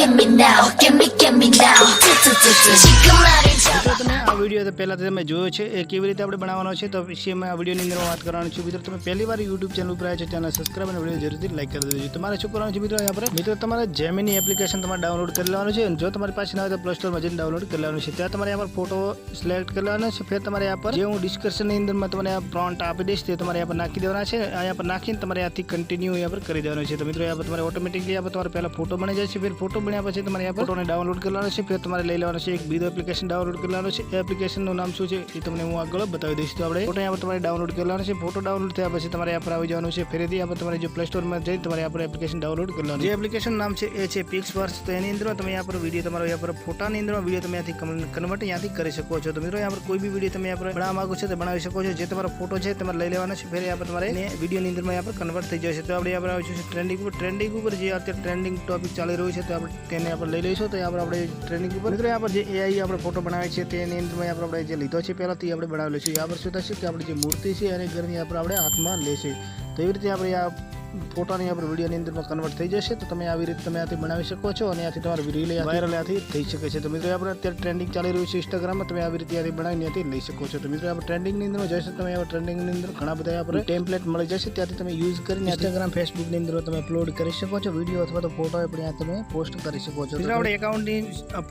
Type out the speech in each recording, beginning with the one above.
મિત્રો તમે આ વિડીયો પહેલા તમે જોયો છે એ કેવી રીતે આપણે બનાવવાનો છે તો વિષયમાં આ વિડીયોની અંદર વાત કરવાનું છું. મિત્રો તમે પહેલી વાર YouTube ચેનલ ઉપર આવ્યા છો ચેનલ સબસ્ક્રાઇબ અને વિડીયો જરૂરથી લાઈક કરી દેજો. તમારે શું કરવાનું છે મિત્રો? અહીંયા પર મિત્રો તમારે જેમિની એપ્લિકેશન તમારે ડાઉનલોડ કરી લેવાનું છે. જો તમારી પાસે ના હોય તો પ્લે સ્ટોરમાં જઈને ડાઉનલોડ કરી લેવાનું છે. ત્યાં તમારે અહીંયા પર ફોટો સિલેક્ટ કરી લેવાનો છે. ફેર તમારે અહીંયા પર જે હું ડિસ્ક્રિપ્શનની અંદરમાં તમને આ પ્રોમ્પ્ટ આપી દઈશ તે તમારે અહીંયા પર નાખી દેવાના છે. અહીંયા પર નાખીને તમારે આથી કન્ટિન્યુ અહીંયા પર કરી દેવાનું છે. તો મિત્રો અહીંયા પર તમારે ઓટોમેટિકલી અહીંયા પર તમારે પહેલા ફોટો બની જાય છે. ફેર ફોટો બન્યા પછી તમારે અહીંયા ફોટોને ડાઉનલોડ કરી લેવાનો છે. ફેર તમારે લઈ લેવાનો છે એક બીજો એપ્લિકેશન ડાઉનલોડ કરી લેવાનો છે. એ એપ્લિકેશનનું નામ શું છે એ તમને હું આગળ બતાવી દઈશ. તો આપણે ફોટો અહીંયા પર તમારે ડાઉનલોડ કરી લેવાનો છે. ફોટો ડાઉનલોડ થયા પછી તમારે અહીંયા પર આવી જવાનું છે. ફરીથી અહીંયા પર તમારે જો પ્લે સ્ટોરમાં જઈ તમારે અહીંયા પર એપ્લિકેશન ડાઉનલોડ કરી લેવાનું છે. જે એપ્લિકેશન નામ છે એ છે પિક્સવર્સ. તો એની અંદર તમે અહીંયા પર વિડીયો તમારો અહીંયા પર ફોટાની અંદર વિડીયો તમે અહીંયાથી કન્વર્ટ અહીંયાથી કરી શકો છો. તો મિત્રો અહીંયા પર કોઈ બી વિડીયો તમે અહીંયા પર બનાવવા માંગો છો તો બનાવી શકો છો. જે તમારો ફોટો છે તમારે લઈ લેવાનો છે. ફેર અહીંયા પર તમારે વિડીયોની અંદર અહીંયા પર કન્વર્ટ થઈ જશે. તો આપણે અહીંયા પર આવીશું ટ્રેન્ડિંગ ઉપર જે અત્યારે ટ્રેન્ડિંગ ટોપિક ચાલી રહ્યું છે તો આપણે તેને આપણે લઈ લઈશું. તો આપણે ટ્રેન્ડિંગ ઉપર મિત્રો અહીંયા પર જે એઆઈ આપણે ફોટો બનાવે છે તેની અંદર આપણે જે લીધો છે પહેલાંથી આપણે બનાવી લઈશું. यहाँ पर શું થશે કે આપણી જે મૂર્તિ છે અને ઘરની આપણે હાથમાં લેશે. તો એવી રીતે આપણે આ ફોટોની આપણે વિડીયોની અંદરમાં કન્વર્ટ થઈ જશે. તો તમે આવી રીતે તમે આથી બનાવી શકો છો અને આથી તમારી રીલ વાયરલ આથી થઈ શકે છે. તો મિત્રો આપણે અત્યારે ટ્રેન્ડિંગ ચાલી રહ્યું છે ઇન્સ્ટાગ્રામમાં તમે આવી રીતે આથી બનાવીને આથી લઈ શકો છો. તો મિત્રો આપણે ટ્રેન્ડિંગની અંદર જશે તમે આ ટ્રેન્ડિંગની અંદર ઘણા બધા આપણે ટેમ્પલેટ મળી જશે. ત્યાંથી તમે યુઝ કરીને ઇન્સ્ટાગ્રામ ફેસબુકની અંદર તમે અપલોડ કરી શકો છો વિડીયો અથવા તો ફોટો આપણે ત્યાં તમે પોસ્ટ કરી શકો છો. મિત્રો આપણે એકાઉન્ટની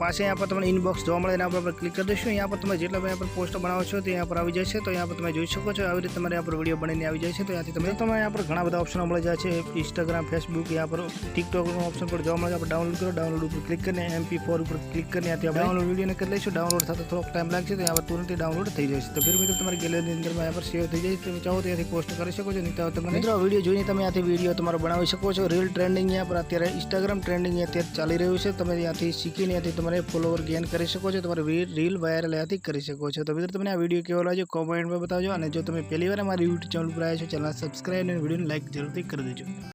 પાસે અહીંયા પર તમને ઇનબોક્સ જોવા મળે એના પર આપણે ક્લિક કરી દઈશું. અહીંયા પર તમે જેટલા પણ પર પોસ્ટ બનાવો છો તે અહીંયા પર આવી જશે. તો અહીંયા પર તમે જોઈ શકો છો આવી રીતે તમારે અહીંયા પર વિડીયો બનીને આવી જાય છે. તો ત્યાંથી તમે અહીંયા પર ઘણા બધા ઓપ્શનો મળી જાય છે. इंस्टाग्राम फेसबुक यहाँ पर टिकटॉक ऑप्शन पर जो आप डाउनलोड करो डाउनलोड पर क्लिक करने MP4 पर क्लिक करने आती है डाउनलोड वीडियो ने कर लीजिए. डाउनलोड था तो थोड़ा टाइम लगे तो यहाँ पर तुरंत डाउनलोड थी जाए. तो फिर मित्रों तुम्हारी गैलरी अंदर में यहाँ पर सेव थी जाए. तो चाहो तो यहाँ पोस्ट कर सको नहीं तो તમે મિત્રો વિડીયો જોઈને તમે ત્યાંથી વિડીયો તમારો બનાવી શકો છો. રીલ ટ્રેન્ડિંગ यहाँ पर અત્યારે ઇન્સ્ટાગ્રામ ટ્રેન્ડિંગ અત્યારે ચાલી રહ્યું છે. તમે ત્યાંથી શીખીને ત્યાંથી તમારે ફોલોવર ગેઇન કરી શકો છો. તમારે રીલ વાયરલ ત્યાંથી કરી શકો છો. તો મિત્રો તમને આ વિડીયો કેવો લાગ્યો કોમેન્ટમાં બતાવજો. અને જો તમે પહેલી વાર અમારી યુટ્યુબ ચેનલ પર આવ્યા છો ચેનલ સબસ્ક્રાઇબ અને વિડીયોને લાઈક જરૂરથી કરી દેજો.